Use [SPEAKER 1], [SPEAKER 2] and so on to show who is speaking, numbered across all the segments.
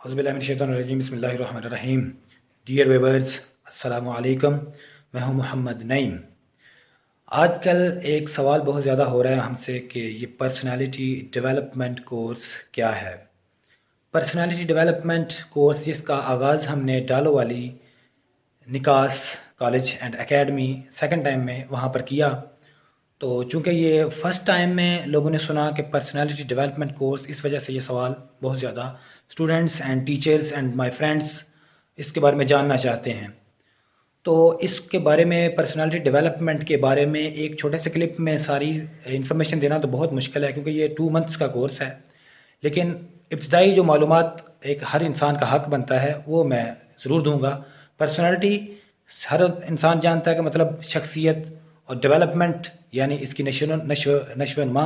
[SPEAKER 1] अज़बिल्लाहिमिनश्शैतानिर्रजीम बिस्मिल्लाहिर्रहमानिर्रहीम। Dear viewers, अस्सलामु अलैकुम। मैं हूं मोहम्मद नईम। आजकल एक सवाल बहुत ज़्यादा हो रहा है हमसे कि ये पर्सनालिटी डेवलपमेंट कोर्स क्या है। पर्सनालिटी डेवलपमेंट कोर्स जिसका आगाज़ हमने डालो वाली निकास college and academy second time में वहाँ पर किया, तो चूँकि ये फ़र्स्ट टाइम में लोगों ने सुना कि पर्सनालिटी डेवलपमेंट कोर्स, इस वजह से ये सवाल बहुत ज़्यादा students and teachers and my friends इसके बारे में जानना चाहते हैं। तो इसके बारे में, पर्सनालिटी डेवलपमेंट के बारे में एक छोटे से क्लिप में सारी इन्फॉर्मेशन देना तो बहुत मुश्किल है, क्योंकि ये 2 मंथ्स का कोर्स है। लेकिन इब्तदाई जो मालूमात एक हर इंसान का हक बनता है वो मैं ज़रूर दूँगा। पर्सनालिटी हर इंसान जानता है कि मतलब शख्सियत, और डेवलपमेंट यानी इसकी नशोनुमा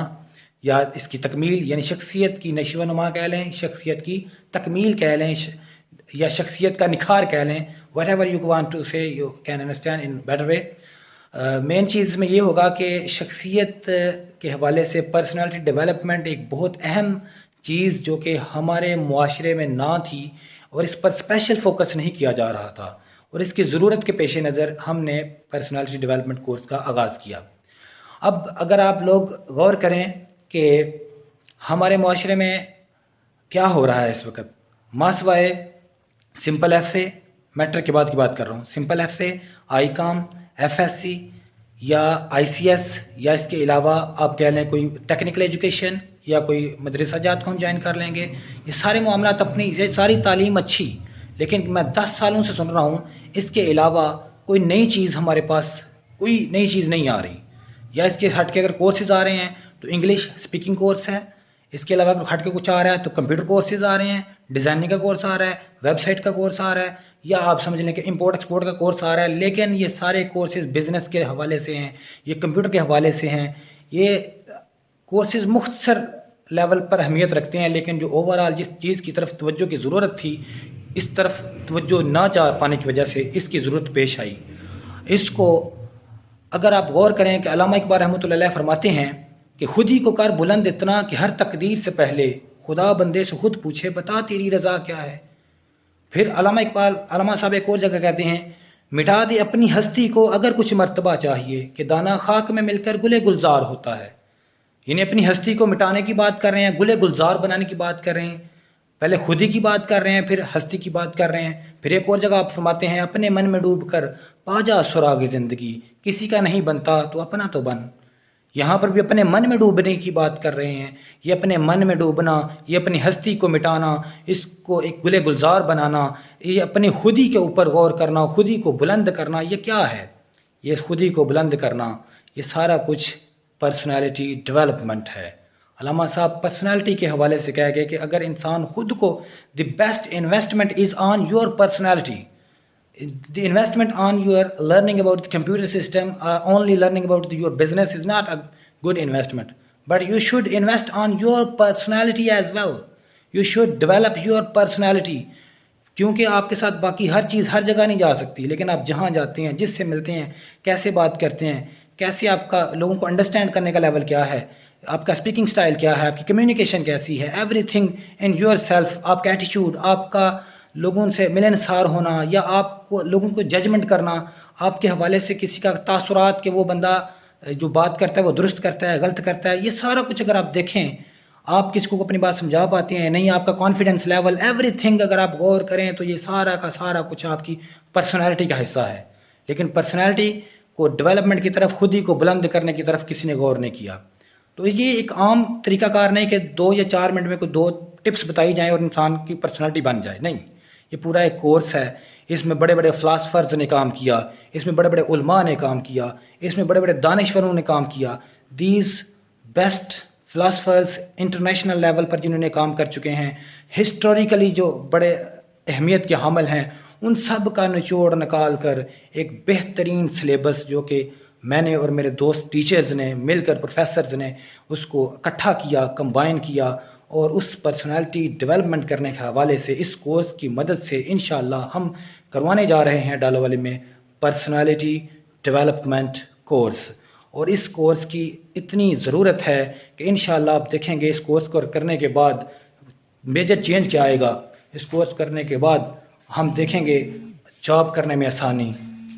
[SPEAKER 1] या इसकी तकमील, यानी शख्सियत की नशोनुमा कह लें, शख्सियत की तकमील कह लें, या शख्सियत का निखार कह लें। Whatever you want to say, you can understand in better way. Main चीज़ में ये होगा कि शख्सियत के हवाले से पर्सनालिटी डेवलपमेंट एक बहुत अहम चीज़ जो कि हमारे मुआशरे में ना थी और इस पर स्पेशल फोकस नहीं किया जा रहा था, और इसकी ज़रूरत के पेश नज़र हमने पर्सनालिटी डेवलपमेंट कोर्स का आगाज़ किया। अब अगर आप लोग गौर करें कि हमारे मुआशरे में क्या हो रहा है इस वक्त, मासवाए सिंपल FA, मैट्रिक के बाद की बात कर रहा हूँ, सिंपल FA, ICOM, FSC या ICS, या इसके अलावा आप कह लें कोई टेक्निकल एजुकेशन या कोई मदरसा जात को हम ज्वाइन कर लेंगे। ये सारे मामलात, अपनी ये सारी तालीम अच्छी, लेकिन मैं 10 सालों से सुन रहा हूँ इसके अलावा कोई नई चीज़ हमारे पास, कोई नई चीज़ नहीं आ रही। या इसके हट के अगर कोर्सेज आ रहे हैं तो इंग्लिश स्पीकिंग कोर्स है, इसके अलावा अगर हट के कुछ आ रहा है तो कंप्यूटर कोर्सेज आ रहे हैं, डिज़ाइनिंग का कोर्स आ रहा है, वेबसाइट का कोर्स आ रहा है, या आप समझ लें कि इंपोर्ट एक्सपोर्ट का कोर्स आ रहा है। लेकिन ये सारे कोर्सेज बिजनेस के हवाले से हैं, ये कंप्यूटर के हवाले से हैं। ये कोर्सेज मुख्तसर लेवल पर अहमियत रखते हैं, लेकिन जो ओवरऑल जिस चीज़ की तरफ तवज्जो की ज़रूरत थी, इस तरफ तवज्जो ना जा पाने की वजह से इसकी ज़रूरत पेश आई। इसको अगर आप गौर करें कि अल्लामा इकबाल रहमतुल्लाह अलैह फरमाते हैं कि खुद ही को कर बुलंद इतना कि हर तकदीर से पहले खुदा बंदे से खुद पूछे बता तेरी रज़ा क्या है। फिर अल्लामा इकबाल, अल्लामा साहब एक और जगह कहते हैं, मिटा दे अपनी हस्ती को अगर कुछ मर्तबा चाहिए कि दाना खाक में मिलकर गुले गुलजार होता है। यानी अपनी हस्ती को मिटाने की बात कर रहे हैं, गुले गुलजार बनाने की बात कर रहे हैं। पहले खुद ही की बात कर रहे हैं, फिर हस्ती की बात कर रहे हैं। फिर एक और जगह आप फरमाते हैं, अपने मन में डूब कर पाजा सुराग जिंदगी, किसी का नहीं बनता तो अपना तो बन। यहाँ पर भी अपने मन में डूबने की बात कर रहे हैं। ये अपने मन में डूबना, ये अपनी हस्ती को मिटाना, इसको एक गुले गुलजार बनाना, ये अपने खुद ही के ऊपर गौर करना, खुद ही को बुलंद करना, ये क्या है? ये खुद ही को बुलंद करना, ये सारा कुछ पर्सनैलिटी डेवलपमेंट है। अल्लामा साहब पर्सनालिटी के हवाले से कह गए कि अगर इंसान खुद को, the best investment is on your personality, the investment on your learning about the computer system, only learning about your business is not a good investment, but you should invest on your personality as well. You should develop your personality, क्योंकि आपके साथ बाकी हर चीज़ हर जगह नहीं जा सकती, लेकिन आप जहाँ जाते हैं, जिससे मिलते हैं, कैसे बात करते हैं, कैसे आपका लोगों को अंडरस्टैंड करने का लेवल क्या है, आपका स्पीकिंग स्टाइल क्या है, आपकी कम्युनिकेशन कैसी है, एवरीथिंग इन योर सेल्फ, आपका एटीट्यूड, आपका लोगों से मिलनसार होना, या आपको लोगों को जजमेंट करना, आपके हवाले से किसी का तासुरात कि वो बंदा जो बात करता है वो दुरुस्त करता है, गलत करता है, ये सारा कुछ अगर आप देखें, आप किसको अपनी बात समझा पाते हैं नहीं, आपका कॉन्फिडेंस लेवल, एवरीथिंग अगर आप गौर करें तो ये सारा का सारा कुछ आपकी पर्सनैलिटी का हिस्सा है। लेकिन पर्सनैलिटी को डेवलपमेंट की तरफ, खुद ही को बुलंद करने की तरफ किसी ने गौर नहीं किया। तो ये एक आम तरीकाकार नहीं कि 2 या 4 मिनट में कोई 2 टिप्स बताई जाएं और इंसान की पर्सनालिटी बन जाए, नहीं। ये पूरा एक कोर्स है। इसमें बड़े बड़े फ़िलासफ़र्स ने काम किया, इसमें बड़े बड़े उलमा ने काम किया, इसमें बड़े बड़े दानिश्वरों ने काम किया। These best philosophers international level पर जिन्होंने काम कर चुके हैं, हिस्टोरिकली जो बड़े अहमियत के हामिल हैं, उन सब का निचोड़ निकाल कर एक बेहतरीन सिलेबस, जो कि मैंने और मेरे दोस्त टीचर्स ने मिलकर, प्रोफेसर्स ने उसको इकट्ठा किया, कंबाइन किया, और उस पर्सनालिटी डेवलपमेंट करने के हवाले से इस कोर्स की मदद से इंशाअल्लाह हम करवाने जा रहे हैं डालो वाले में पर्सनालिटी डेवलपमेंट कोर्स। और इस कोर्स की इतनी ज़रूरत है कि इंशाअल्लाह आप देखेंगे इस कोर्स को करने के बाद मेजर चेंज क्या आएगा اس کورس کرنے کے بعد ہم دیکھیں گے جاب کرنے میں آسانی،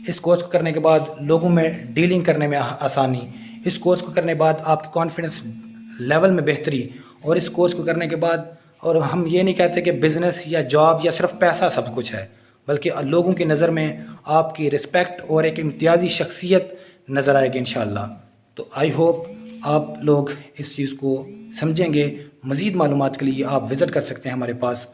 [SPEAKER 1] اس کورس کو کرنے کے بعد لوگوں میں ڈیلنگ کرنے میں آسانی، اس کورس کو کرنے کے بعد آپ کی کانفیڈنس لیول میں بہتری، اور اس کورس کو کرنے کے بعد، اور ہم یہ نہیں کہتے کہ بزنس یا جاب یا صرف پیسہ سب کچھ ہے، بلکہ لوگوں کی نظر میں آپ کی رسپیکٹ اور ایک امتیازی شخصیت نظر آئے گی انشاءاللہ۔ تو آئی ہوپ آپ لوگ اس چیز کو سمجھیں گے۔ مزید معلومات کے لیے آپ وزٹ کر سکتے ہیں ہمارے پاس